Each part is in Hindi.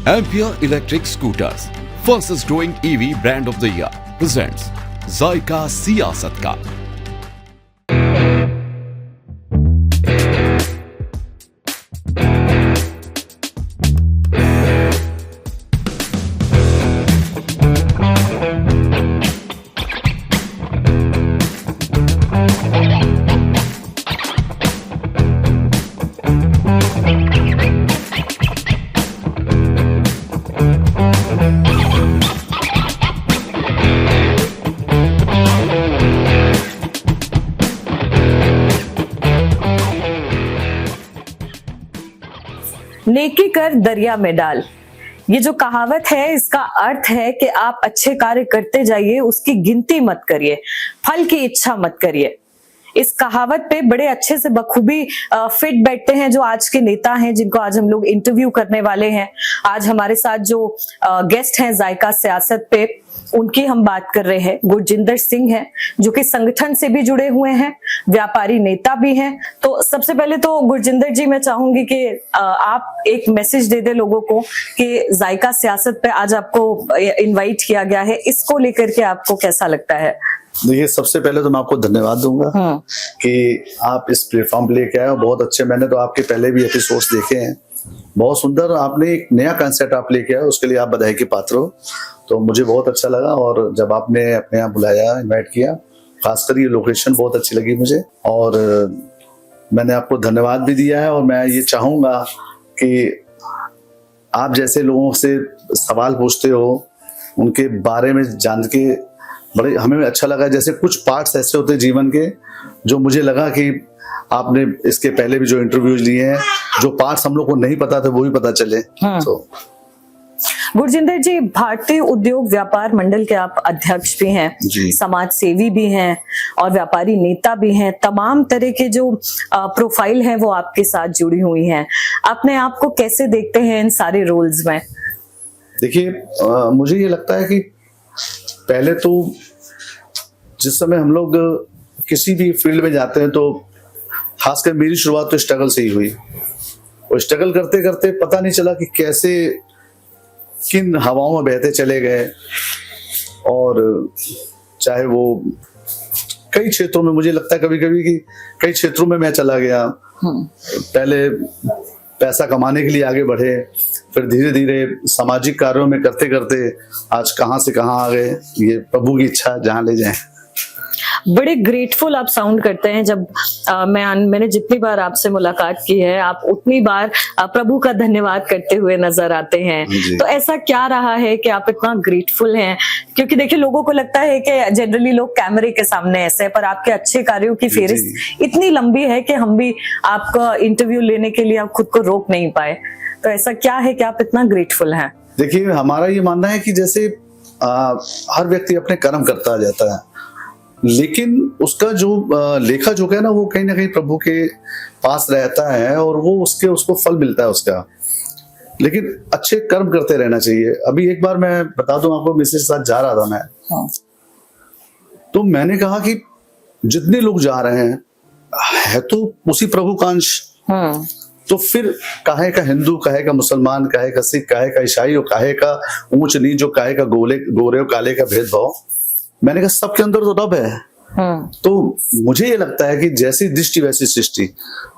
Ampere Electric Scooters, fastest growing EV brand of the year, presents Zyka Siyasat Ka. नेकी कर दरिया में डाल, ये जो कहावत है इसका अर्थ है कि आप अच्छे कार्य करते जाइए, उसकी गिनती मत करिए, फल की इच्छा मत करिए। इस कहावत पे बड़े अच्छे से बखूबी फिट बैठते हैं जो आज के नेता हैं जिनको आज हम लोग इंटरव्यू करने वाले हैं। आज हमारे साथ जो गेस्ट हैं जायका सियासत पे, उनकी हम बात कर रहे हैं। गुरजिंदर सिंह हैं जो कि संगठन से भी जुड़े हुए हैं, व्यापारी नेता भी हैं। तो सबसे पहले तो गुरजिंदर जी मैं चाहूंगी कि आप एक मैसेज दे दे लोगों को कि जायका सियासत पे आज आपको इनवाइट किया गया है, इसको लेकर के आपको कैसा लगता है? देखिए, सबसे पहले तो मैं आपको धन्यवाद दूंगा कि आप इस प्लेटफॉर्म पे लेके आए हो। बहुत अच्छे, मैंने तो आपके पहले भी एपिसोड्स देखे हैं, बहुत सुंदर। आपने एक नया कंसेप्ट आप लेके आए, उसके लिए आप बधाई के पात्र हो। तो मुझे बहुत अच्छा लगा, और जब आपने अपने यहाँ बुलाया, इनवाइट किया, खासकर ये लोकेशन बहुत अच्छी लगी मुझे, और मैंने आपको धन्यवाद भी दिया है। और मैं ये चाहूंगा कि आप जैसे लोगों से सवाल पूछते हो, उनके बारे में जान के बड़े हमें अच्छा लगा। जैसे कुछ पार्ट्स ऐसे होते हैं जीवन के जो मुझे लगा कि आपने इसके पहले भी जो इंटरव्यूज लिए हैं, जो पार्ट्स हम लोग को नहीं पता थे वो भी पता चले। तो गुरजिंदर जी, भारतीय उद्योग व्यापार मंडल के आप अध्यक्ष भी हैं, समाज सेवी भी हैं और व्यापारी नेता भी हैं। तमाम तरह के जो प्रोफाइल हैं वो आपके साथ जुड़ी हुई हैं। अपने आप को कैसे देखते हैं इन सारे रोल्स में? देखिए, मुझे ये लगता है कि पहले तो जिस समय हम लोग किसी भी फील्ड में जाते हैं, तो खासकर मेरी शुरुआत तो स्ट्रगल से ही हुई। और स्ट्रगल करते करते पता नहीं चला कि कैसे किन हवाओं में बहते चले गए। और चाहे वो कई क्षेत्रों में, मुझे लगता है कभी कभी कि कई क्षेत्रों में मैं चला गया। पहले पैसा कमाने के लिए आगे बढ़े, फिर धीरे धीरे सामाजिक कार्यों में करते करते आज कहां से कहां आ गए। ये प्रभु की इच्छा जहां ले जाए। बड़े ग्रेटफुल आप साउंड करते हैं। जब मैंने जितनी बार आपसे मुलाकात की है, आप उतनी बार प्रभु का धन्यवाद करते हुए नजर आते हैं। तो ऐसा क्या रहा है कि आप इतना ग्रेटफुल हैं? क्योंकि देखिए, लोगों को लगता है कि जनरली लोग कैमरे के सामने ऐसे, पर आपके अच्छे कार्यों की फेहरिस्त इतनी लंबी है कि हम भी आपका इंटरव्यू लेने के लिए आप खुद को रोक नहीं पाए। तो ऐसा क्या है कि आप इतना ग्रेटफुल हैं? देखिए, हमारा ये मानना है कि जैसे हर व्यक्ति अपने कर्म करता जाता है, लेकिन उसका जो लेखा जोखा है ना, वो कहीं ना कहीं प्रभु के पास रहता है और वो उसको फल मिलता है उसका। लेकिन अच्छे कर्म करते रहना चाहिए। अभी एक बार मैं बता दूं आपको, मिसेज के साथ जा रहा था मैं, तो मैंने कहा कि जितने लोग जा रहे हैं है तो उसी प्रभु का अंश, तो फिर काहे का हिंदू, काहे का मुसलमान, काहे का सिख, काहे का ईसाई, और काहे का ऊंच नीच, जो काहे का गोरे और काले का भेदभाव। मैंने कहा सबके अंदर तो रब है। तो मुझे ये लगता है कि जैसी दृष्टि वैसी सृष्टि।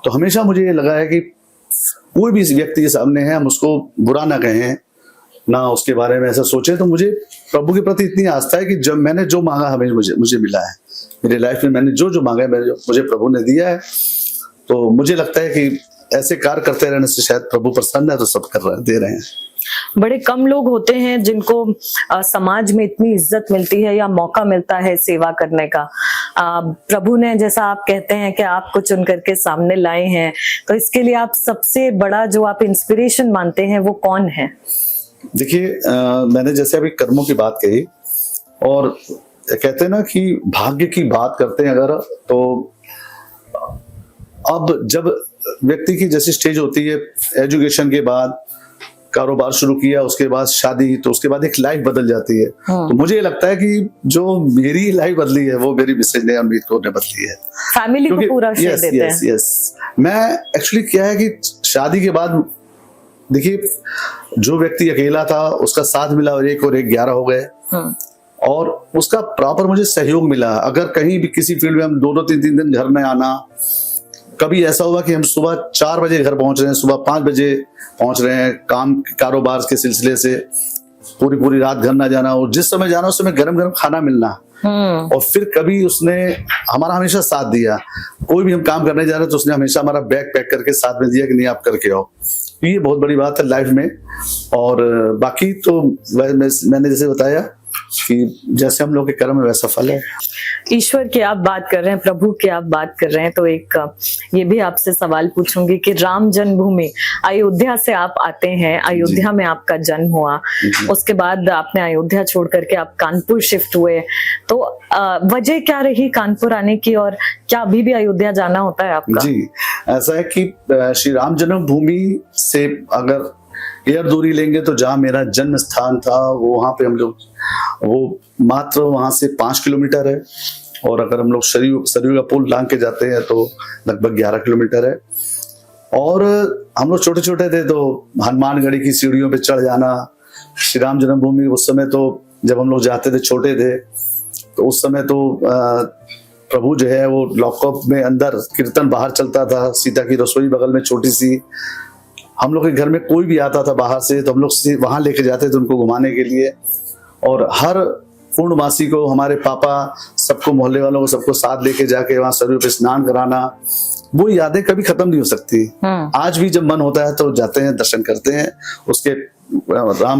तो हमेशा मुझे ये लगा है कि कोई भी व्यक्ति के सामने है, हम उसको बुरा ना कहें, ना उसके बारे में ऐसा सोचे। तो मुझे प्रभु के प्रति इतनी आस्था है कि जब मैंने जो मांगा हमें मुझे मिला है। मेरी लाइफ में मैंने जो मांगा है मुझे प्रभु ने दिया है। तो मुझे लगता है कि ऐसे कार्य करते रहने से शायद प्रभु प्रसन्न है, तो सब दे रहे हैं। बड़े कम लोग होते हैं जिनको समाज में इतनी इज्जत मिलती है या मौका मिलता है सेवा करने का। प्रभु ने, जैसा आप कहते हैं कि आपको चुन करके सामने लाए हैं, तो इसके लिए आप सबसे बड़ा जो आप इंस्पिरेशन मानते हैं वो कौन है? देखिए, मैंने जैसे अभी कर्मों की बात कही, और कहते हैं ना कि भाग्य की बात करते हैं अगर, तो अब जब व्यक्ति की जैसी स्टेज होती है, एजुकेशन के बाद कारोबार शुरू किया, उसके बाद शादी, तो उसके बाद एक लाइफ बदल जाती है। तो मुझे लगता है कि जो मेरी लाइफ बदली है वो मेरी मिसेज ने, अमृत कौर ने बदली है। फैमिली को पूरा श्रेय देते हैं। मैं एक्चुअली क्या है कि शादी के बाद देखिए, जो व्यक्ति अकेला था उसका साथ मिला और एक 11 हो गए, और उसका प्रॉपर मुझे सहयोग मिला। अगर कहीं भी किसी फील्ड में हम 2-2 3-3 दिन घर में आना, कभी ऐसा हुआ कि हम सुबह 4 बजे घर पहुंच रहे हैं, सुबह 5 बजे पहुंच रहे हैं, कारोबार के सिलसिले से पूरी रात घर ना जाना, और जिस समय जाना उस समय गरम गरम खाना मिलना। और फिर कभी उसने हमारा हमेशा साथ दिया। कोई भी हम काम करने जा रहे हैं तो उसने हमेशा हमारा बैग पैक करके साथ में दिया कि नहीं आप करके आओ। ये बहुत बड़ी बात है लाइफ में। और बाकी तो मैंने जैसे बताया कि जैसे हम लोग के कर्म है वैसा फल है। ईश्वर की आप बात कर रहे हैं, प्रभु की आप बात कर रहे हैं, तो एक ये भी आपसे सवाल पूछूंगी कि राम जन्मभूमि अयोध्या से आप आते हैं, अयोध्या में आपका जन्म हुआ, उसके बाद आपने अयोध्या छोड़ करके आप कानपुर शिफ्ट हुए, तो वजह क्या रही कानपुर आने की, और क्या अभी भी अयोध्या जाना होता है आपका? जी, ऐसा है कि श्री राम जन्मभूमि से अगर एयर दूरी लेंगे तो जहाँ मेरा जन्म स्थान था वो वहां पे हम लोग, वो मात्र वहां से 5 किलोमीटर है, और अगर हम लोग सरयू का पुल लांग के जाते हैं तो लगभग 11 किलोमीटर है। और हम लोग छोटे छोटे थे तो हनुमानगढ़ी की सीढ़ियों पे चढ़ जाना। श्री राम जन्मभूमि उस समय तो जब हम लोग जाते थे छोटे थे तो उस समय तो प्रभु जो है वो लॉकअप में अंदर, कीर्तन बाहर चलता था, सीता की रसोई बगल में छोटी सी। हम लोग के घर में कोई भी आता था बाहर से तो हम लोग वहां लेके जाते थे उनको घुमाने के लिए। और हर पूर्णमासी को हमारे पापा सबको, मोहल्ले वालों को सबको साथ लेके जाके वहां सरयू पे स्नान कराना। वो यादें कभी खत्म नहीं हो सकती। आज भी जब मन होता है तो जाते हैं, दर्शन करते हैं। उसके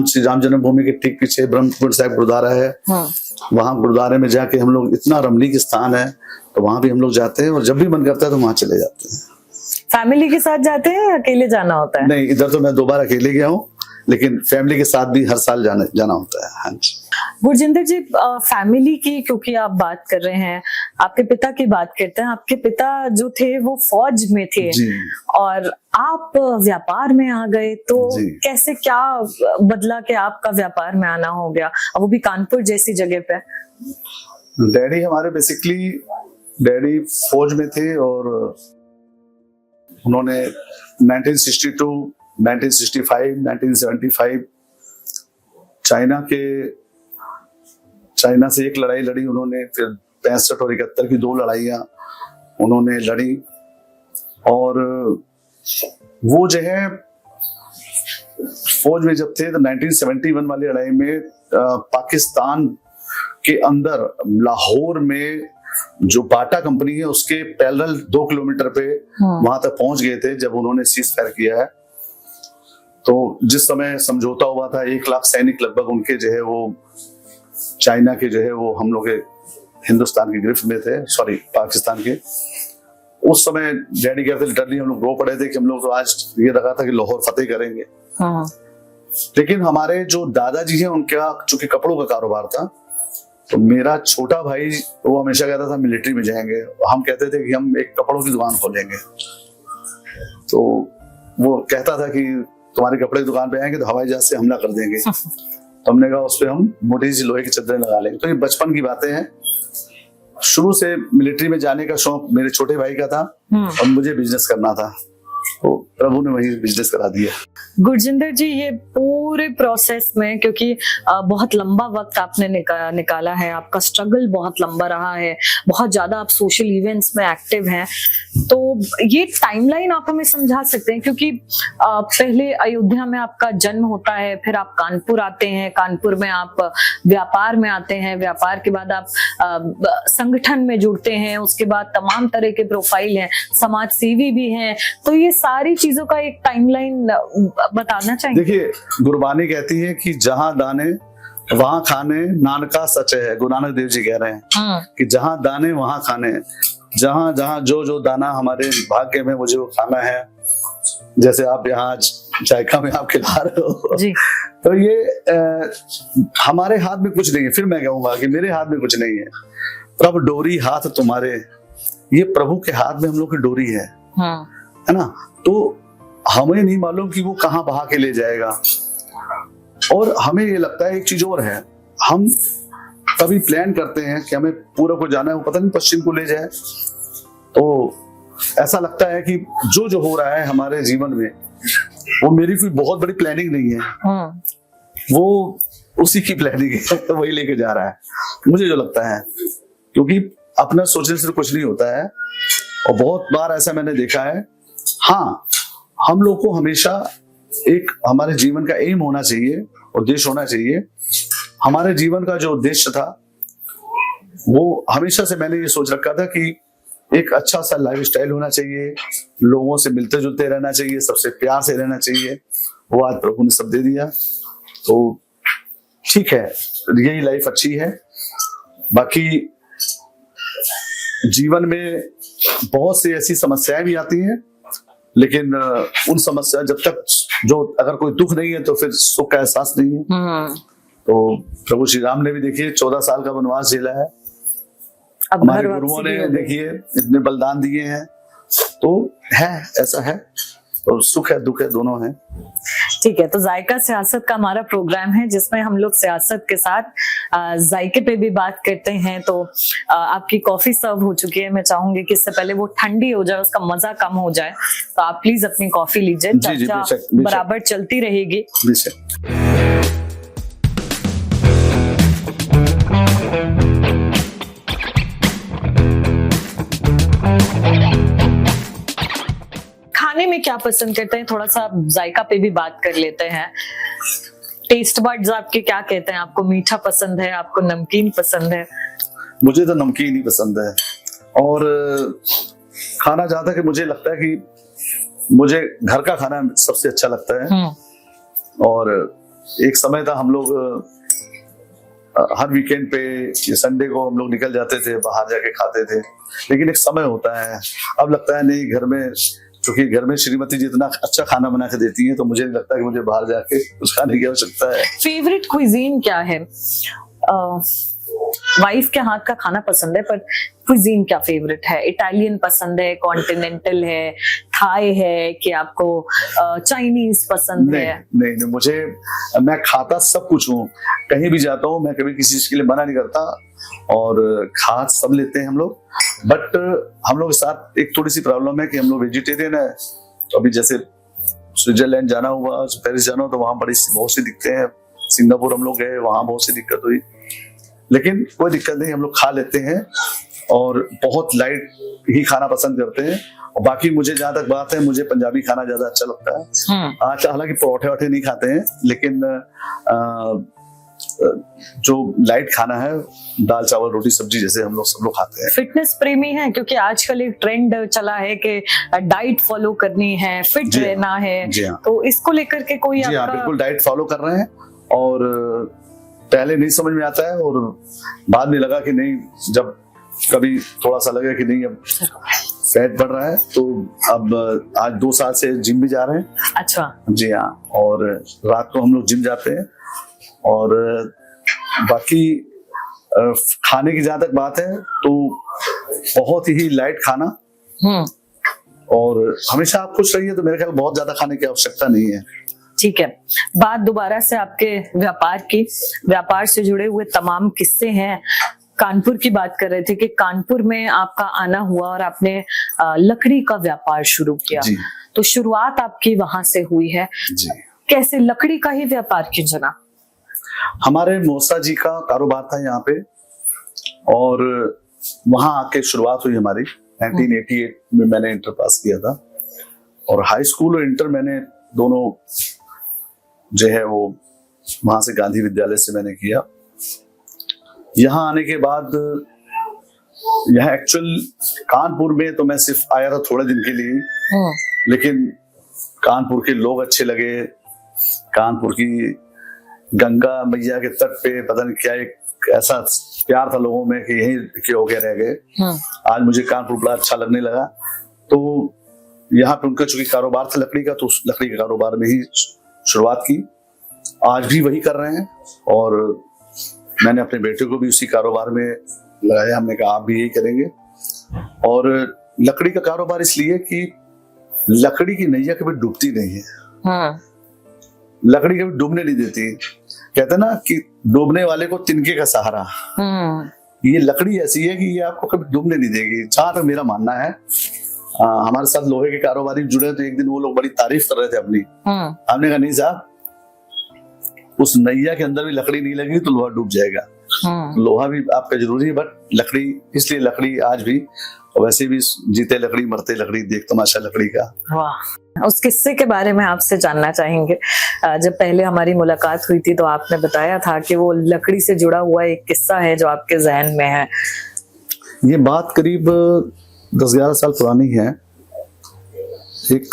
श्री राम जन्मभूमि के ठीक पीछे ब्रह्मपुर साहिब गुरुद्वारा है। वहां गुरुद्वारे में जाके हम लोग, इतना रमणीक स्थान है तो वहां भी हम लोग जाते हैं, और जब भी मन करता है तो वहां चले जाते हैं। फैमिली के साथ जाते हैं या अकेले जाना होता है? नहीं, इधर तो मैं 2 बार अकेले गया हूँ, लेकिन फैमिली के साथ भी हर साल जाना होता है। हाँ जी। गुरजिंदर जी, फैमिली की क्योंकि आप बात कर रहे हैं, आपके पिता की बात करते हैं। आपके पिता जो थे वो फौज में थे और आप व्यापार में आ गए, तो कैसे क्या बदला कि आपका व्यापार में आना हो गया, और वो भी कानपुर जैसी जगह पे? डैडी हमारे बेसिकली डैडी फौज में थे, और उन्होंने 1962, 1965, 1975 चाइना से एक लड़ाई लड़ी उन्होंने, फिर 65 और 71 की 2 लड़ाइयां उन्होंने लड़ी। और वो जो है फौज में जब थे तो 1971 वाली लड़ाई में पाकिस्तान के अंदर लाहौर में जो बाटा कंपनी है उसके पैरेलल 2 किलोमीटर पे वहां तक पहुंच गए थे जब उन्होंने सीज फायर किया है। तो जिस समय समझौता हुआ था 1 लाख सैनिक लगभग उनके जो है वो चाइना के जो है वो हम लोग हिंदुस्तान की गिरफ्त में थे, सॉरी पाकिस्तान के। उस समय डैडी कहते लिटरली हम लोग रो पड़े थे कि हम लोग तो आज ये लगा था कि लाहौर फतेह करेंगे। लेकिन हमारे जो दादाजी हैं उनका चूंकि कपड़ों का कारोबार था, तो मेरा छोटा भाई वो हमेशा कहता था मिलिट्री में जाएंगे, हम कहते थे कि हम एक कपड़ों की दुकान खोलेंगे। तो वो कहता था कि तुम्हारी कपड़े की दुकान पे आएंगे तो हवाई जहाज से हमला कर देंगे। तो हमने कहा उस पर हम मोटी सी लोहे की चद्दरें लगा लेंगे। तो ये बचपन की बातें हैं। शुरू से मिलिट्री में जाने का शौक मेरे छोटे भाई का था और मुझे बिजनेस करना था, तो प्रभु ने वही बिजनेस करा दिया। गुरजिंदर जी, ये पूरे प्रोसेस में, क्योंकि बहुत लंबा वक्त आपने निकाला है, आपका स्ट्रगल बहुत लंबा रहा है, बहुत ज्यादा आप सोशल इवेंट्स में एक्टिव हैं, तो ये टाइमलाइन आप हमें समझा सकते हैं? क्योंकि पहले अयोध्या में आपका जन्म होता है, फिर आप कानपुर आते हैं, कानपुर में आप व्यापार में आते हैं, व्यापार के बाद आप संगठन में जुड़ते हैं, उसके बाद तमाम तरह के प्रोफाइल हैं, समाज सेवी भी हैं, तो ये सारी चीजों का एक टाइमलाइन बताना चाहिए। देखिए, गुरबानी कहती है कि जहां दाने वहां खाने, नानका सच है। गुरु नानक देव जी कह रहे हैं कि जहां दाने वहां खाने, जहां जहां जो जो दाना हमारे भाग्य में मुझे वो खाना है। जैसे आप यहाँ आज जायका में आप खिला रहे हो जी। तो ये हमारे हाथ में कुछ नहीं है। फिर मैं कहूंगा कि मेरे हाथ में कुछ नहीं है। प्रभु डोरी हाथ तुम्हारे, ये प्रभु के हाथ में हम लोग की डोरी है ना। तो हमें नहीं मालूम कि वो कहाँ बहा के ले जाएगा। और हमें ये लगता है एक चीज और है, हम कभी प्लान करते हैं कि हमें पूरब को जाना है, वो पता नहीं पश्चिम को ले जाए। तो ऐसा लगता है कि जो जो हो रहा है हमारे जीवन में वो मेरी कोई बहुत बड़ी प्लानिंग नहीं है, वो उसी की प्लानिंग है, वही लेके जा रहा है, मुझे जो लगता है। क्योंकि अपना सोचने से कुछ नहीं होता है, और बहुत बार ऐसा मैंने देखा है। हाँ, हम लोग को हमेशा एक हमारे जीवन का एम होना चाहिए, उद्देश्य होना चाहिए। हमारे जीवन का जो उद्देश्य था वो हमेशा से मैंने ये सोच रखा था कि एक अच्छा सा लाइफ स्टाइल होना चाहिए, लोगों से मिलते जुलते रहना चाहिए, सबसे प्यार से रहना चाहिए। वो आज प्रभु ने सब दे दिया, तो ठीक है, यही लाइफ अच्छी है। बाकी जीवन में बहुत सी ऐसी समस्याएं भी आती हैं, लेकिन उन समस्या जब तक जो अगर कोई दुख नहीं है तो फिर सुख का एहसास नहीं है। तो प्रभु श्री राम ने भी देखिए 14 साल का वनवास झेला है, हमारे गुरुओं ने देखिए इतने बलिदान दिए हैं, तो है, ऐसा है, और सुख है दुख है दोनों है। ठीक है, तो जायका सियासत का हमारा प्रोग्राम है जिसमें हम लोग सियासत के साथ जायके पे भी बात करते हैं। तो आपकी कॉफी सर्व हो चुकी है, मैं चाहूंगी कि इससे पहले वो ठंडी हो जाए, उसका मजा कम हो जाए, तो आप प्लीज अपनी कॉफी लीजिए, चर्चा बराबर चलती रहेगी। खाने में क्या पसंद करते हैं, थोड़ा सा जायका पे भी बात कर लेते हैं। टेस्ट बड्स आपके क्या कहते हैं, आपको मीठा पसंद है, आपको नमकीन पसंद है? मुझे तो नमकीन ही पसंद है, और खाना ज्यादा कि मुझे लगता है कि मुझे घर का खाना सबसे अच्छा लगता है। और एक समय था हम लोग हर वीकेंड पे या संडे को हम लोग निकल जाते थे, बाहर जाके खाते थे, लेकिन एक समय होता है, अब लगता है नहीं, घर में, क्योंकि घर में श्रीमती जी इतना अच्छा खाना बना के देती है, तो मुझे नहीं लगता कि मुझे बाहर जाके कुछ खाने की आवश्यकता है। फेवरेट क्विजीन क्या है? वाइफ के हाथ का खाना पसंद है, पर क्विजीन क्या फेवरेट है? इटालियन पसंद है, कॉन्टिनेंटल है, थाई है, कि आपको चाइनीज पसंद है? नहीं, मुझे, मैं खाता सब कुछ हूँ, कहीं भी जाता हूँ, मैं कभी किसी चीज के लिए मना नहीं करता, और खा सब लेते हैं हम लोग। बट हम लोग के साथ एक थोड़ी सी प्रॉब्लम है कि हम लोग वेजिटेरियन है। तो अभी जैसे स्विट्जरलैंड जाना हुआ, पेरिस जाना हो, तो वहां बहुत सी दिक्कतें हैं। सिंगापुर हम लोग गए, वहां बहुत सी दिक्कत हुई, लेकिन कोई दिक्कत नहीं, हम लोग खा लेते हैं, और बहुत लाइट ही खाना पसंद करते हैं। और बाकी मुझे जहां तक बात है, मुझे पंजाबी खाना ज्यादा अच्छा लगता है। आज हालांकि परोठे वोठे नहीं खाते हैं, लेकिन जो लाइट खाना है, दाल चावल रोटी सब्जी, जैसे हम लोग सब लोग खाते हैं। फिटनेस प्रेमी है, क्योंकि आजकल एक ट्रेंड चला है कि डाइट फॉलो करनी है, फिट रहना है, तो इसको लेकर के कोई आपका... बिल्कुल डाइट फॉलो कर रहे हैं, और पहले नहीं समझ में आता है, और बाद में लगा कि नहीं, जब कभी थोड़ा सा लगा कि नहीं अब फैट बढ़ रहा है, तो अब आज 2 साल से जिम भी जा रहे हैं। अच्छा। जी हाँ, और रात को हम लोग जिम जाते हैं। और बाकी खाने की जहां तक बात है, तो बहुत ही लाइट खाना, और हमेशा आप खुश रहिए, तो मेरे ख्याल बहुत ज्यादा खाने की आवश्यकता नहीं है। ठीक है, बात दोबारा से आपके व्यापार की, व्यापार से जुड़े हुए तमाम किस्से हैं। कानपुर की बात कर रहे थे कि कानपुर में आपका आना हुआ और आपने लकड़ी का व्यापार शुरू किया, तो शुरुआत आपकी वहां से हुई है जी। कैसे लकड़ी का ही व्यापार क्यों चुना? हमारे मौसा जी का कारोबार था यहाँ पे, और वहां आके शुरुआत हुई हमारी। 1988 में मैंने इंटर पास किया था, और हाई स्कूल और इंटर मैंने दोनों जो है वो वहां से गांधी विद्यालय से मैंने किया। यहाँ आने के बाद, यहाँ एक्चुअल कानपुर में तो मैं सिर्फ आया था थोड़े दिन के लिए, लेकिन कानपुर के लोग अच्छे लगे, कानपुर की गंगा मैया के तट पे पता नहीं क्या एक ऐसा प्यार था लोगों में कि यहीं के हो गए रह गए। आज मुझे कानपुर बड़ा अच्छा लगने लगा, तो यहाँ पे उनका चूंकि कारोबार था लकड़ी का, तो उस लकड़ी के कारोबार में ही शुरुआत की। आज भी वही कर रहे हैं, और मैंने अपने बेटे को भी उसी कारोबार में लगाया। हमने कहा आप भी यही करेंगे। और लकड़ी का कारोबार इसलिए कि लकड़ी की नैया कभी डूबती नहीं है। लकड़ी कभी डूबने नहीं देती। कहते ना कि डूबने वाले को तिनके का सहारा। ये लकड़ी ऐसी है कि ये आपको कभी डूबने नहीं देगी, जहां तक मेरा मानना है। हमारे साथ लोहे के कारोबारी जुड़े, तो एक दिन वो लोग बड़ी तारीफ कर रहे थे अपनी। हमने कहा नहीं साहब, उस नैया के अंदर भी लकड़ी नहीं लगी तो लोहा डूब जाएगा। लोहा भी आपका जरूरी है, बट लकड़ी, इसलिए लकड़ी आज भी, वैसे भी जीते लकड़ी मरते लकड़ी, देख तमाशा लकड़ी का। वाह, उस किस्से के बारे में आपसे जानना चाहेंगे। जब पहले हमारी मुलाकात हुई थी तो आपने बताया था कि वो लकड़ी से जुड़ा हुआ एक किस्सा है जो आपके जहन में है। ये बात करीब 10-11 साल पुरानी है। एक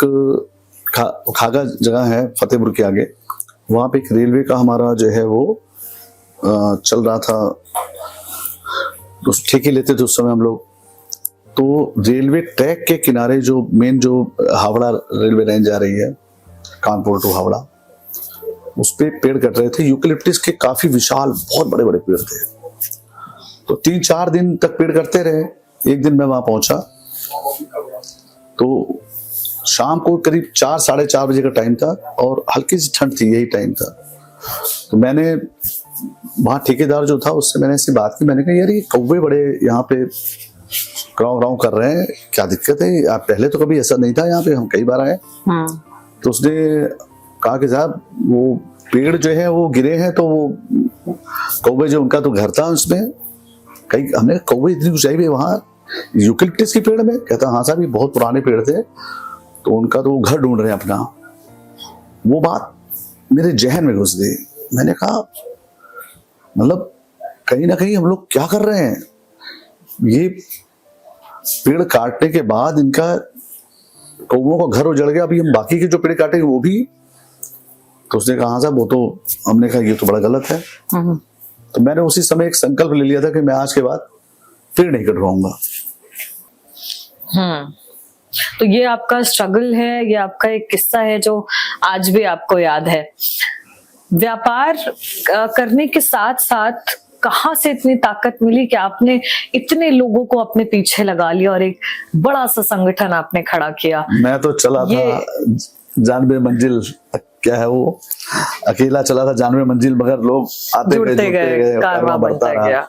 खागा जगह है फतेहपुर के आगे, वहां पे एक रेलवे का हमारा जो है वो चल रहा था, उस ठेके लेते थे उस समय हम लोग। तो रेलवे ट्रैक के किनारे जो मेन जो हावड़ा रेलवे लाइन जा रही है, कानपुर टू हावड़ा, उस पे पेड़ कट रहे थे, यूकलिप्टिस के काफी विशाल बहुत बड़े बड़े पेड़ थे। तो 3-4 दिन तक पेड़ कटते रहे। एक दिन मैं वहां पहुंचा तो शाम को करीब 4-4:30 बजे का टाइम था और हल्की सी ठंड थी, यही टाइम था। तो मैंने वहां ठेकेदार जो था उससे मैंने ऐसी बात की, मैंने कहा यार ये कौवे बड़े यहाँ पे क्राउ क्राउ कर रहे हैं, क्या दिक्कत है? आप पहले तो कभी ऐसा नहीं था यहाँ पे, हम कई बार आए। तो उसने कहा कि साहब वो पेड़ जो है वो गिरे हैं, तो वो कौवे जो उनका तो घर था उसमें, कई हमने कौवे इतनी ऊंचाई पे वहां यूकलिप्टिस के पेड़ में? कहता हाँ साहब ये बहुत पुराने पेड़ थे, तो उनका तो वो घर ढूंढ रहे हैं अपना। वो बात मेरे जहन में घुस गई। मैंने कहा मतलब कहीं ना कहीं हम लोग क्या कर रहे हैं? ये पेड़ काटने के बाद इनका कौवों का घर उजड़ गया, अभी हम बाकी के जो पेड़ काटेंगे वो भी। तो उसने कहा साहब वो तो, हमने कहा ये तो बड़ा गलत है। तो मैंने उसी समय एक संकल्प ले लिया था कि मैं आज के बाद पेड़ नहीं कटवाऊंगा। तो ये आपका स्ट्रगल है, ये आपका एक किस्सा है जो आज भी आपको याद है। व्यापार करने के साथ साथ कहाँ से इतनी ताकत मिली कि आपने इतने लोगों को अपने पीछे लगा लिया और एक बड़ा सा संगठन आपने खड़ा किया? मैं तो चला था 92 मंजिल, क्या है वो, अकेला चला था 92 मंजिल, मगर लोग आते गए, कारवां बढ़ता गया।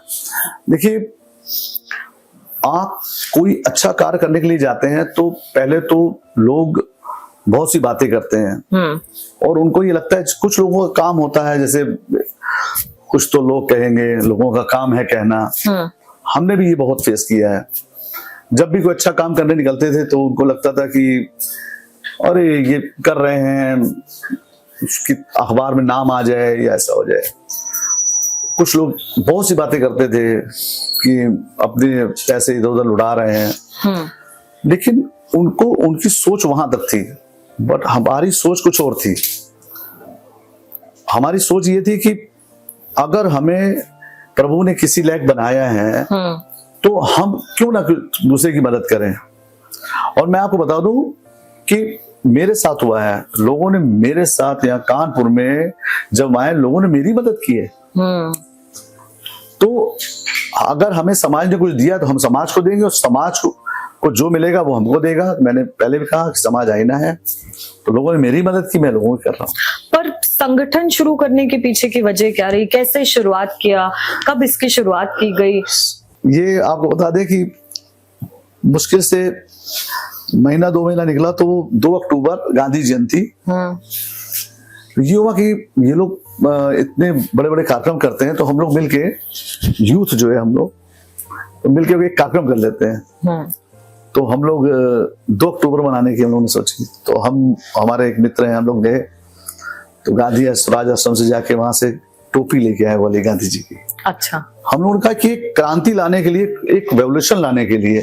देखिए, आप कोई अच्छा कार्य करने के लिए जाते हैं तो पहले तो लोग बहुत सी बातें करते हैं और उनको ये लगता है, कुछ लोगों का काम होता है, जैसे कुछ तो लोग कहेंगे, लोगों का काम है कहना। हमने भी ये बहुत फेस किया है। जब भी कोई अच्छा काम करने निकलते थे तो उनको लगता था कि अरे ये कर रहे हैं, उसकी अखबार में नाम आ जाए या ऐसा हो जाए। कुछ लोग बहुत सी बातें करते थे कि अपने पैसे इधर उधर उड़ा रहे हैं, लेकिन उनको उनकी सोच वहां तक थी, बट हमारी सोच कुछ और थी। हमारी सोच ये थी कि अगर हमें प्रभु ने किसी लायक बनाया है तो हम क्यों ना दूसरे की मदद करें। और मैं आपको बता दूं कि मेरे साथ हुआ है, लोगों ने मेरे साथ यहाँ कानपुर में जब आए, लोगों ने मेरी मदद की है। तो अगर हमें समाज ने कुछ दिया तो हम समाज को देंगे, और समाज को जो मिलेगा वो हमको देगा। मैंने पहले भी कहा कि समाज आईना है, तो लोगों ने मेरी मदद की, मैं लोगों की कर रहा हूँ। पर संगठन शुरू करने के पीछे की वजह क्या रही? कैसे शुरुआत किया? कब इसकी शुरुआत की गई? ये आपको बता दें कि मुश्किल से 1-2 महीना निकला तो 2 अक्टूबर गांधी जयंती। ये हुआ कि ये लोग इतने बड़े बड़े कार्यक्रम करते हैं, तो हम लोग मिलके, यूथ जो है हम लोग मिलके एक कार्यक्रम कर लेते हैं। तो हम लोग 2 अक्टूबर मनाने की हम लोगों ने सोची। तो हमारे एक मित्र हैं, हम लोग गए तो गांधी स्वराज आश्रम से जाके वहां से टोपी लेके आए बोले गांधी जी की। अच्छा। हम लोगों ने कहा कि एक क्रांति लाने के लिए, एक रेवोल्यूशन लाने के लिए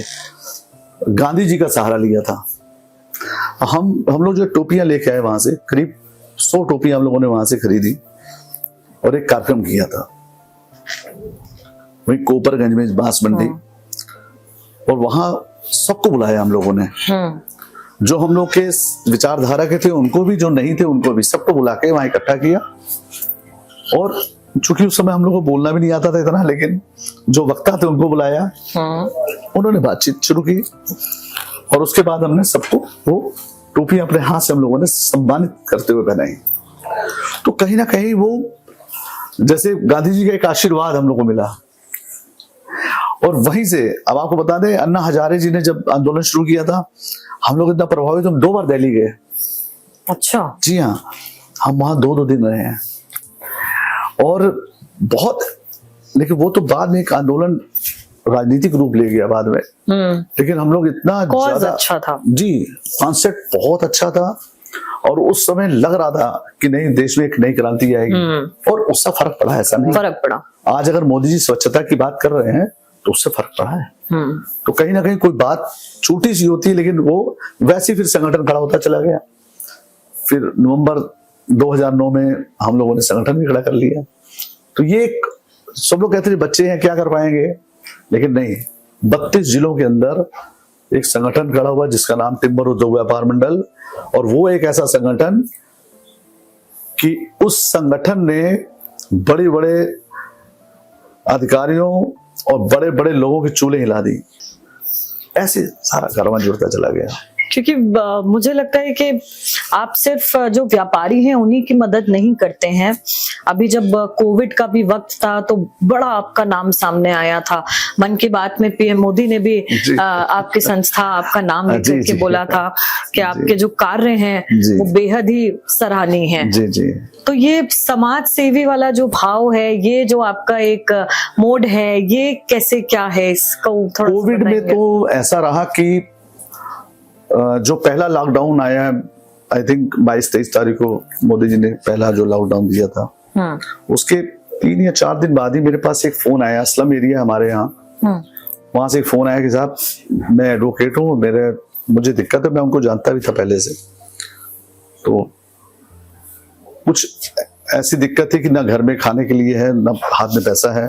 गांधी जी का सहारा लिया था। हम लोग जो टोपियां लेके आए वहां से, करीब 100 टोपियां हम लोगों ने वहां से खरीदी और एक कार्यक्रम किया था वही कोपरगंज में, बांसमंडी। और वहां सबको बुलाया हम लोगों ने, जो हम लोग के विचारधारा के थे उनको भी, जो नहीं थे उनको भी, सबको बुला के वहां इकट्ठा किया। और चूंकि उस समय हम लोग को बोलना भी नहीं आता था इतना, लेकिन जो वक्ता थे उनको बुलाया, उन्होंने बातचीत शुरू की और उसके बाद हमने सबको वो टोपी अपने हाथ से हम लोगों ने सम्मानित करते हुए पहनाई। तो कहीं ना कहीं वो जैसे गांधी जी का एक आशीर्वाद हम लोग को मिला। और वहीं से अब आपको बता दें, अन्ना हजारे जी ने जब आंदोलन शुरू किया था, हम लोग इतना प्रभावित, हम 2 बार दिल्ली गए। अच्छा। जी हाँ, हम वहां 2-2 दिन रहे हैं और बहुत, लेकिन वो तो बाद में एक आंदोलन राजनीतिक रूप ले गया बाद में, लेकिन हम लोग इतना ज्यादा अच्छा था जी, कॉन्सेप्ट बहुत अच्छा था और उस समय लग रहा था कि नहीं, देश में एक नई क्रांति आएगी और उससे फर्क पड़ा। ऐसा नहीं फर्क पड़ा। आज अगर मोदी जी स्वच्छता की बात कर रहे हैं तो उससे फर्क पड़ा है। तो कहीं ना कहीं कोई बात छोटी सी होती है, लेकिन वो वैसे फिर संगठन खड़ा होता चला गया। फिर नवंबर 2009 में हम लोगों ने संगठन भी खड़ा कर लिया। तो ये एक, सब लोग कहते थे बच्चे हैं क्या कर पाएंगे, लेकिन नहीं, 32 जिलों के अंदर एक संगठन खड़ा हुआ जिसका नाम टिम्बर उद्योग व्यापार मंडल, और वो एक ऐसा संगठन कि उस संगठन ने बड़े बड़े अधिकारियों और बड़े बड़े लोगों की चूल्हे हिला दी। ऐसे सारा कारवां जुड़ता चला गया। क्योंकि मुझे लगता है कि आप सिर्फ जो व्यापारी हैं उन्हीं की मदद नहीं करते हैं। अभी जब कोविड का भी वक्त था तो बड़ा आपका नाम सामने आया था। मन की बात में पीएम मोदी ने भी आपकी संस्था, आपका नाम लेकर के बोला था कि आपके जो कार्य हैं वो बेहद ही सराहनीय हैं। जी जी। तो ये समाज सेवी वाला जो भाव है, ये जो आपका एक मोड है, ये कैसे क्या है, इसको थोड़ा कोविड में तो ऐसा रहा कि जो पहला लॉकडाउन आया है, आई थिंक 22-23 तारीख को मोदी जी ने पहला जो लॉकडाउन दिया था, उसके 3 या 4 दिन बाद ही मेरे पास एक फोन आया। स्लम एरिया हमारे यहाँ, वहां से एक फोन आया कि साहब मैं एडवोकेट हूँ, मुझे दिक्कत है। मैं उनको जानता भी था पहले से। तो कुछ ऐसी दिक्कत थी कि ना घर में खाने के लिए है, ना हाथ में पैसा है।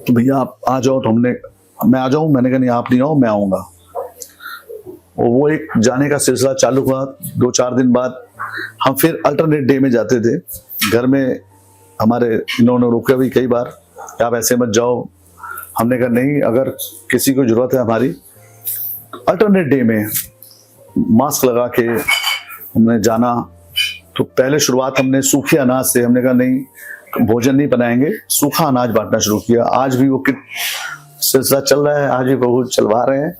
तो भैया आप आ जाओ। तो मैं आ जाऊं, मैंने कहा नहीं आप नहीं आओ, मैं आऊंगा। और वो एक जाने का सिलसिला चालू हुआ। 2-4 दिन बाद हम फिर अल्टरनेट डे में जाते थे। घर में हमारे इन्होंने रोका भी कई बार कि आप ऐसे मत जाओ। हमने कहा नहीं, अगर किसी को जरूरत है हमारी, अल्टरनेट डे में मास्क लगा के हमने जाना। तो पहले शुरुआत हमने सूखे अनाज से, हमने कहा नहीं भोजन नहीं बनाएंगे, सूखा अनाज बांटना शुरू किया। आज भी वो किट सिलसिला चल रहा है, आज भी बहुत चलवा रहे हैं।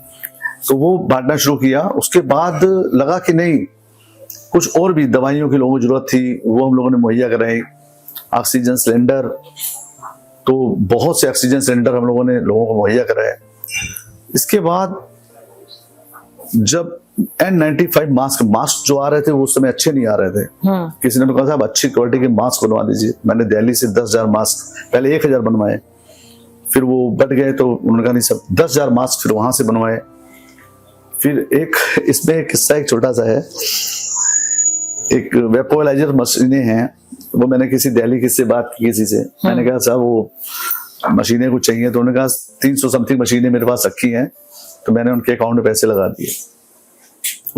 तो वो बांटना शुरू किया। उसके बाद लगा कि नहीं, कुछ और भी दवाइयों की लोगों को जरूरत थी, वो हम लोगों ने मुहैया कराई। ऑक्सीजन सिलेंडर, तो बहुत से ऑक्सीजन सिलेंडर हम लोगों ने लोगों को मुहैया कराए। इसके बाद जब N95 मास्क जो आ रहे थे वो उस समय अच्छे नहीं आ रहे थे। किसी ने कहा साहब अच्छी क्वालिटी के मास्क बनवा दीजिए। मैंने दिल्ली से 10,000 मास्क, पहले 1,000 बनवाए, फिर वो बढ़ गए तो उन्होंने कहा नहीं सब 10,000 मास्क फिर वहां से बनवाए। फिर इसमें एक किस्सा एक छोटा सा है। एक वेपोलाइजर मशीनें हैं, वो मैंने किसी दिल्ली किसी बात की किसी से, मैंने कहा साहब वो मशीनें कुछ चाहिए। तो उन्होंने कहा 300 समथिंग मशीनें मेरे पास रखी हैं। तो मैंने उनके अकाउंट में पैसे लगा दिए।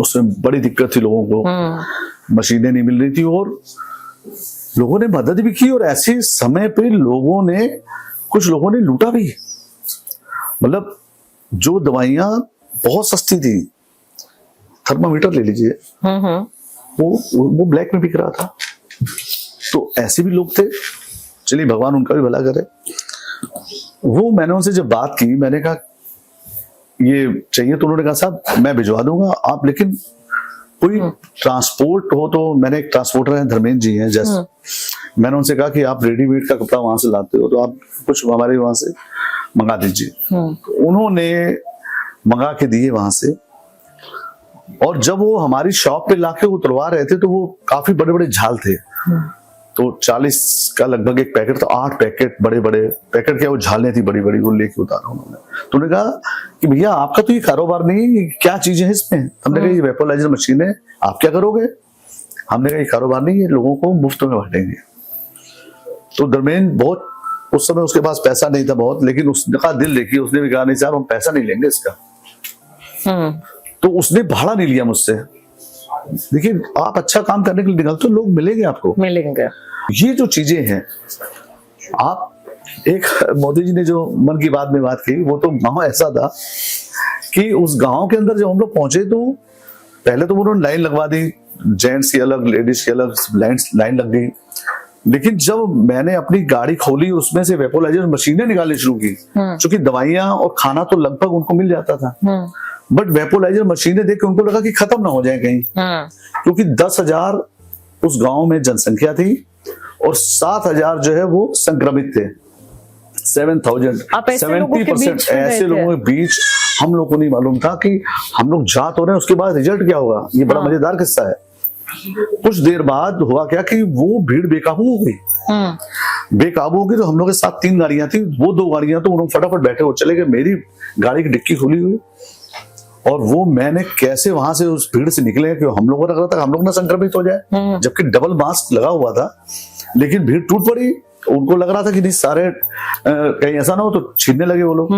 उसमें बड़ी दिक्कत थी लोगों को, मशीनें नहीं मिल रही थी और लोगों ने मदद भी की। और ऐसे समय पे कुछ लोगों ने लूटा भी। मतलब जो दवाइयां बहुत सस्ती थी, थर्मामीटर ले लीजिए, वो ब्लैक में बिक रहा था। तो ऐसे भी लोग थे। चलिए भगवान उनका भी भला करे। वो मैंने उनसे जब बात की, मैंने कहा ये चाहिए, तो उन्होंने कहा साहब मैं भिजवा दूंगा आप, लेकिन कोई ट्रांसपोर्ट हो तो। मैंने एक ट्रांसपोर्टर है, धर्मेंद्र जी हैं जस्ट, मैंने उनसे कहा कि आप रेडीमेड का कपड़ा वहां से लाते हो तो आप कुछ हमारे वहां से मंगा दीजिए। तो उन्होंने मंगा के दिए वहां से। और जब वो हमारी शॉप पे लाके उतरवा रहे थे तो वो काफी बड़े बड़े झाल थे। तो 40 का लगभग एक पैकेट, तो 8 पैकेट बड़े बड़े पैकेट क्या, वो झालें थी बड़ी बड़ी, वो लेके उतारा उन्होंने। तो उन्होंने कहा कि भैया आपका तो ये कारोबार नहीं है, क्या चीजें हैं इसमें। हमने कहा ये वेपोलाइजर मशीन है, आप क्या करोगे। हमने कहा ये कारोबार नहीं है, लोगों को मुफ्त में बांटेंगे। तो धर्मेंद्र बहुत, उस समय उसके पास पैसा नहीं था बहुत, लेकिन उसका दिल देखिए, उसने भी कहा नहीं साहब हम पैसा नहीं लेंगे इसका। तो उसने भाड़ा नहीं लिया मुझसे। देखिए आप अच्छा काम करने के लिए निकलते हो, लोग मिलेंगे आपको, मिलेंगे। ये जो चीजें हैं, आप एक मोदी जी ने जो मन की बात में बात की, वो तो गांव ऐसा था कि उस गांव के अंदर जब हम लोग पहुंचे तो पहले तो उन्होंने लाइन लगवा दी, जेंट्स की अलग लेडीज की अलग लाइन लग गई। लेकिन जब मैंने अपनी गाड़ी खोली उसमें से वेपोराइजर मशीनें निकालनी शुरू की, क्योंकि दवाइयां और खाना तो लगभग उनको मिल जाता था, बट वेपोराइजर मशीनें देख के उनको लगा कि खत्म ना हो जाए कहीं, क्योंकि 10,000 उस गांव में जनसंख्या थी और 7,000 जो है वो संक्रमित थे। 7,000 70% ऐसे लोगों के बीच हम लोग को नहीं मालूम था कि हम लोग जा तो रहे हैं, उसके बाद रिजल्ट क्या होगा। ये बड़ा मजेदार किस्सा है। कुछ देर बाद हुआ क्या कि वो भीड़ बेकाबू हो गई। बेकाबू हो गई तो हम लोग के साथ 3 गाड़ियां थी, वो 2 गाड़ियां तो उन्होंने फटाफट बैठे वो चले गए। मेरी गाड़ी की डिक्की खुली हुई और वो मैंने कैसे वहां से उस भीड़ से निकले कि हम लोग को लग रहा था हम लोग ना संक्रमित हो जाए, जबकि डबल मास्क लगा हुआ था, लेकिन भीड़ टूट पड़ी। उनको लग रहा था कि नहीं सारे कहीं ऐसा ना हो तो छीनने लगे वो लोग।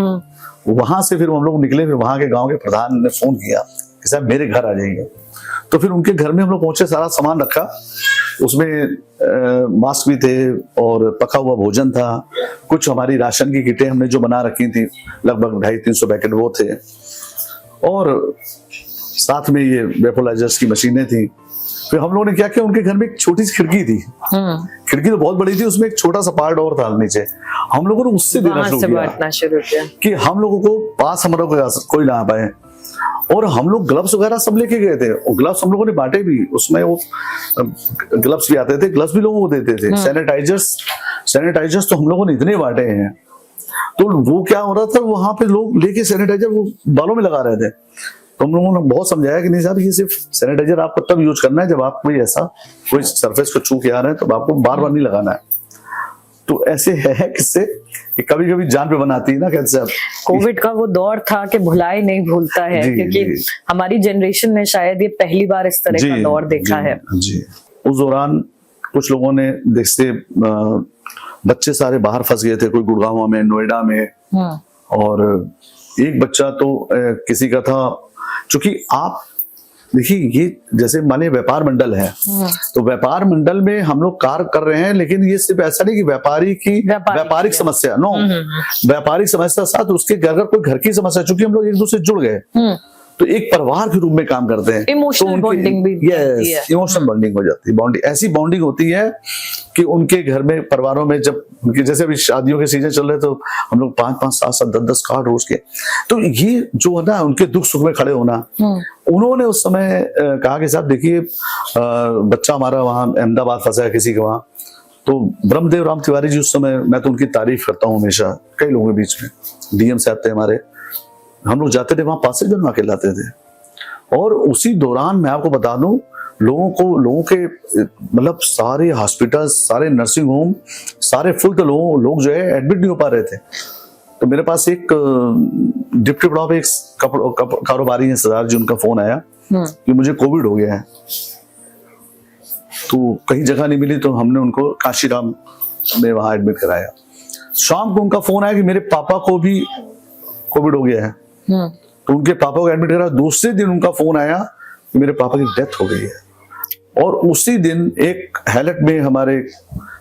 वहां से फिर हम लोग निकले, फिर वहां के गांव के प्रधान ने फोन किया कि साहब मेरे घर आ जाइए। तो फिर उनके घर में हम लोग पहुंचे, सारा सामान रखा, उसमें मास्क भी थे और पका हुआ भोजन था, कुछ हमारी राशन की किटें हमने जो बना रखी थी लगभग 250-300 पैकेट वो थे, और साथ में ये वेपोराइजर्स की मशीनें थी। फिर हम लोगों ने क्या किया, उनके घर में एक छोटी सी खिड़की थी, खिड़की तो बहुत बड़ी थी, उसमें एक छोटा सा पार्ट और था नीचे, हम लोगों ने उससे देना शुरू किया कि हम लोगों को पास हम लोग कोई ना आ पाए। और हम लोग ग्लव्स वगैरह सब लेके गए थे, और ग्लव्स हम लोगों ने बांटे भी, उसमें वो ग्लव्स भी आते थे, ग्लव्स भी लोगों को देते थे। सैनिटाइजर्स तो हम लोगों ने इतने बांटे हैं। तो वो क्या हो रहा था, वहां पे लोग लेके सैनिटाइजर वो बालों में लगा रहे थे। तो हम लोगों ने बहुत समझाया कि नहीं साहब, ये सिर्फ सैनिटाइजर आपको तब यूज करना है जब आप कोई सरफेस को छू के आ रहे हैं, तो आपको बार बार नहीं लगाना है। तो ऐसे है किससे कभी कभी जान पे बनाती है ना। कैसे कोविड का वो दौर था कि भुलाए नहीं भूलता है, क्योंकि हमारी जनरेशन ने शायद ये पहली बार इस तरह का दौर देखा है। जी, उस दौरान कुछ लोगों ने देखते बच्चे सारे बाहर फंस गए थे, कोई गुड़गांव में, नोएडा में, और एक बच्चा तो किसी का था, चूंकि आप देखिए ये जैसे माने व्यापार मंडल है, तो व्यापार मंडल में हम लोग कार्य कर रहे हैं, लेकिन ये सिर्फ ऐसा नहीं कि व्यापारिक समस्या, नो, व्यापारिक समस्या साथ उसके अगर कोई घर की समस्या, चूंकि हम लोग एक दूसरे से जुड़ गए तो एक परिवार के रूप में काम करते हैं, इमोशनल बॉन्डिंग भी इमोशनल बॉन्डिंग हो जाती है। बॉन्डिंग ऐसी बॉन्डिंग होती है कि उनके घर में, परिवारों में, जब उनके जैसे अभी शादियों के सीजन चल रहे तो हम लोग 5-5, 7-7, 10-10 कार्ड रोज के, तो ये जो है ना उनके दुख सुख में खड़े होना। उन्होंने उस समय कहा कि साहब देखिए बच्चा हमारा वहां अहमदाबाद फंसा है किसी के वहां, तो ब्रह्मदेव राम तिवारी जी उस समय, मैं तो उनकी तारीफ करता हूँ हमेशा, कई लोगों के बीच में, डीएम साहब थे हमारे, हम लोग जाते थे वहां 5 से बनवा के लाते थे। और उसी दौरान मैं आपको बता दूं, लोगों के मतलब सारे हॉस्पिटल, सारे नर्सिंग होम सारे फुल, तो लोग जो है एडमिट नहीं हो पा रहे थे। तो मेरे पास एक डिप्टी ब्लॉक एक कारोबारी है सरदार जी, उनका फोन आया कि मुझे कोविड हो गया है, तो कहीं जगह नहीं मिली, तो हमने उनको काशीराम में वहां एडमिट कराया। शाम को उनका फोन आया कि मेरे पापा को भी कोविड हो गया है, तो उनके पापा को एडमिट करा। दूसरे दिन उनका फोन आया कि मेरे पापा की डेथ हो गई है, और उसी दिन एक हैलट में हमारे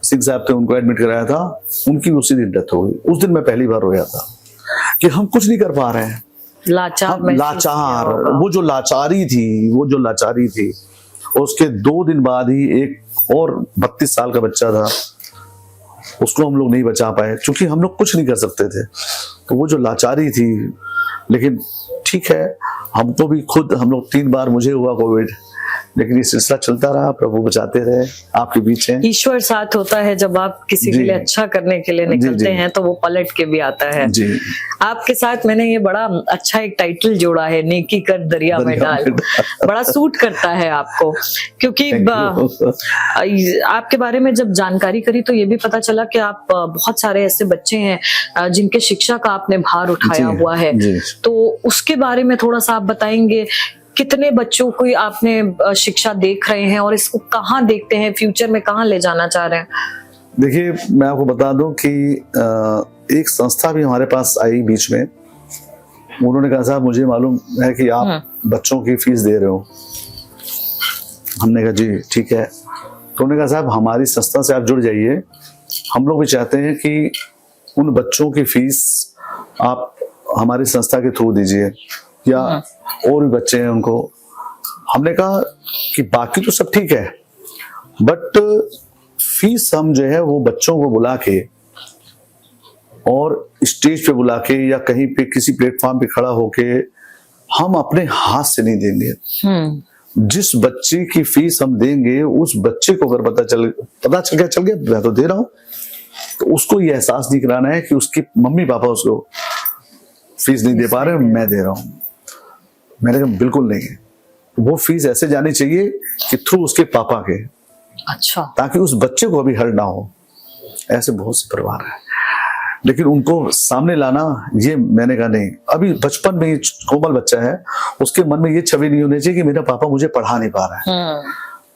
सिंह साहब थे, उनको एडमिट कराया था, उनकी उसी दिन डेथ हो गई। उस दिन मैं पहली बार रोया था कि हम कुछ नहीं कर पा रहे हैं, लाचार, वो जो लाचारी थी। उसके 2 दिन बाद ही एक और 32 साल का बच्चा था, उसको हम लोग नहीं बचा पाए, क्योंकि हम लोग कुछ नहीं कर सकते थे। तो वो जो लाचारी थी, लेकिन ठीक है, हमको भी खुद, हम लोग 3 बार मुझे हुआ कोविड, लेकिन ये सिलसिला चलता रहा, प्रभु बचाते रहे, आपके बीच हैं। ईश्वर साथ होता है, जब आप किसी के लिए अच्छा करने के लिए निकलते हैं तो वो पलट के भी आता है। जी। आपके साथ मैंने ये बड़ा अच्छा एक टाइटल जोड़ा है, नेकी कर दरिया में डाल, बड़ा सूट करता है आपको, क्योंकि आपके बारे में जब जानकारी करी तो ये भी पता चला कि आप बहुत सारे ऐसे बच्चे हैं जिनके शिक्षा का आपने भार उठाया हुआ है, तो उसके बारे में थोड़ा सा आप बताएंगे, कितने बच्चों को आपने शिक्षा देख रहे हैं और इसको कहाँ देखते हैं, फ्यूचर में कहाँ ले जाना चाह रहे हैं? देखिए, मैं आपको बता दूं कि एक संस्था भी हमारे पास आई बीच में, उन्होंने कहा साहब मुझे मालूम है कि आप बच्चों की फीस दे रहे हो। हमने कहा जी ठीक है। तो उन्होंने कहा साहब हमारी संस्था से आप जुड़ जाइए, हम लोग भी चाहते हैं कि उन बच्चों की फीस आप हमारी संस्था के थ्रू दीजिए, या और भी बच्चे हैं उनको। हमने कहा कि बाकी तो सब ठीक है, बट फीस हम जो है वो बच्चों को बुला के और स्टेज पे बुला के या कहीं पे किसी प्लेटफॉर्म पे खड़ा होके हम अपने हाथ से नहीं देंगे। जिस बच्चे की फीस हम देंगे उस बच्चे को अगर पता चल गया मैं तो दे रहा हूं, तो उसको ये एहसास नहीं कराना है कि उसके मम्मी पापा उसको फीस नहीं दे पा रहे, मैं दे रहा हूं। मैंने कहा बिल्कुल नहीं, वो फीस ऐसे जानी चाहिए कि थ्रू उसके पापा के, अच्छा, ताकि उस बच्चे को अभी हर्ट ना हो। ऐसे बहुत से परिवार है, लेकिन उनको सामने लाना, ये मैंने कहा नहीं। अभी बचपन में कोमल बच्चा है, उसके मन में ये छवि नहीं होनी चाहिए कि मेरा पापा मुझे पढ़ा नहीं पा रहा है।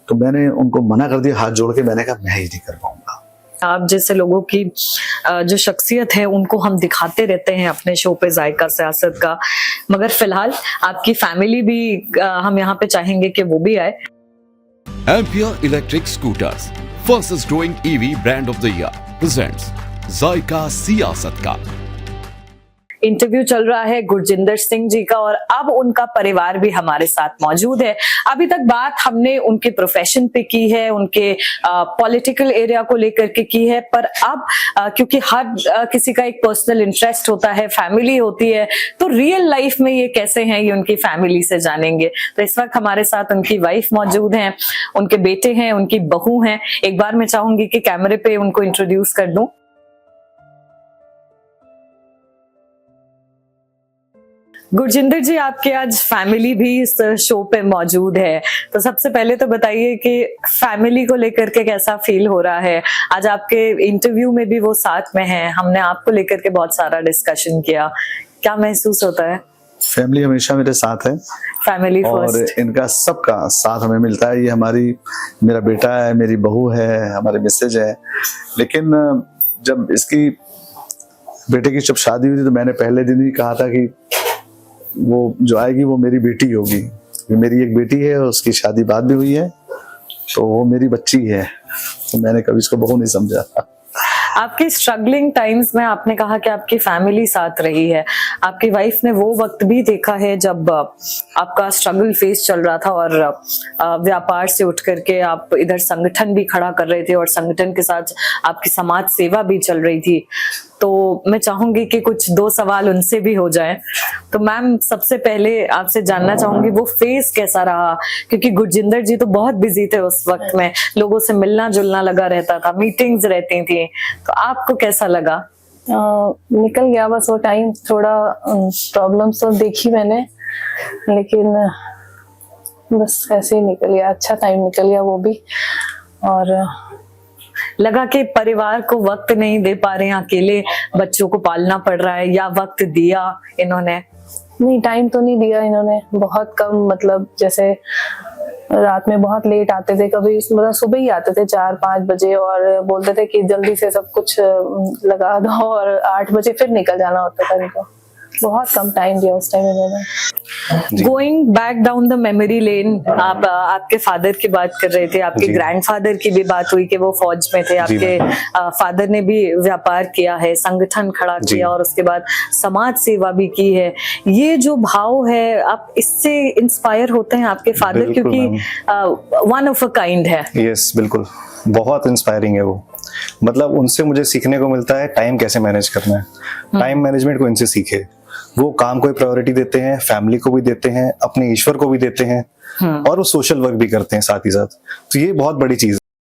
तो मैंने उनको मना कर दिया हाथ जोड़ के, मैंने कहा मैं ही नहीं कर पाऊंगा। आप जैसे लोगों की जो शख्सियत है उनको हम दिखाते रहते हैं अपने शो पे जायका सियासत का, मगर फिलहाल आपकी फैमिली भी हम यहाँ पे चाहेंगे कि वो भी आए। Ampere Electric Scooters, fastest growing EV brand of the year, presents जायका सियासत का। इंटरव्यू चल रहा है गुरजिंदर सिंह जी का और अब उनका परिवार भी हमारे साथ मौजूद है। अभी तक बात हमने उनके प्रोफेशन पे की है, उनके पॉलिटिकल एरिया को लेकर के की है, पर अब क्योंकि हर किसी का एक पर्सनल इंटरेस्ट होता है, फैमिली होती है, तो रियल लाइफ में ये कैसे हैं ये उनकी फैमिली से जानेंगे। तो इस वक्त हमारे साथ उनकी वाइफ मौजूद हैं, उनके बेटे हैं, उनकी बहू हैं। एक बार मैं चाहूंगी कि कैमरे पे उनको इंट्रोड्यूस कर दूं। गुरजिंदर जी, आपके आज फैमिली भी इस शो पे मौजूद है, तो सबसे पहले तो बताइए कि फैमिली को लेकर के कैसा फील हो रहा है। आज आपके इंटरव्यू में भी वो साथ में हैं, हमने आपको लेकर के बहुत सारा डिस्कशन किया, क्या महसूस होता है? फैमिली हमेशा मेरे साथ है, फैमिली और फर्स्ट। इनका सबका साथ हमें मिलता है। ये मेरा बेटा है, मेरी बहू है, हमारे मिसेज है। लेकिन जब इसकी बेटे की जब शादी हुई थी तो मैंने पहले दिन ही कहा था कि वो जो आएगी वो मेरी बेटी होगी। मेरी एक बेटी है, उसकी शादी बाद भी हुई है, तो वो मेरी बच्ची है, तो मैंने कभी इसको बहू नहीं समझा। आपके स्ट्रगलिंग टाइम्स में आपने कहा कि आपकी फैमिली साथ रही है, आपकी वाइफ ने वो वक्त भी देखा है जब आपका स्ट्रगल फेस चल रहा था और व्यापार से उठ करके आप इधर संगठन भी खड़ा कर रहे थे और संगठन के साथ आपकी समाज सेवा भी चल रही थी। तो मैं चाहूंगी कि कुछ दो सवाल उनसे भी हो जाएं। तो मैम, सबसे पहले आपसे जानना चाहूंगी वो फेस कैसा रहा, क्योंकि गुरजिंदर जी तो बहुत बिजी थे उस वक्त में, लोगों से मिलना जुलना लगा रहता था, मीटिंग्स रहती थी, तो आपको कैसा लगा? निकल गया बस वो टाइम, थोड़ा प्रॉब्लम्स तो देखी मैंने, लेकिन बस ऐसे ही निकल गया, अच्छा टाइम निकल गया वो भी। और लगा कि परिवार को वक्त नहीं दे पा रहे हैं, अकेले बच्चों को पालना पड़ रहा है, या वक्त दिया इन्होंने? नहीं, टाइम तो नहीं दिया इन्होंने, बहुत कम। मतलब जैसे रात में बहुत लेट आते थे, कभी मतलब सुबह ही आते थे 4-5 बजे और बोलते थे कि जल्दी से सब कुछ लगा दो, और 8 बजे फिर निकल जाना होता था इनको। बहुत कम टाइम दिया उस टाइम इन्होंने। Going back down the memory lane, आप आपके फादर की बात कर रहे थे, आपके ग्रैंडफादर की भी बात हुई कि वो फौज में थे, आपके फादर ने भी व्यापार किया है, संगठन खड़ा किया और उसके बाद समाज सेवा भी की है। ये जो भाव है, आप इससे इंस्पायर होते हैं आपके फादर, क्योंकि वन ऑफ अ काइंड है। यस, बिल्कुल, बहुत इंस्पायरिंग है वो। मतलब उनसे मुझे सीखने को मिलता है टाइम कैसे मैनेज करना है। टाइम मैनेजमेंट को इनसे सीखे। वो काम को प्रायोरिटी देते हैं, फैमिली को भी देते हैं, अपने ईश्वर को भी देते हैं, और वो सोशल वर्क भी करते हैं साथ ही साथ। तो ये बहुत बड़ी चीज है।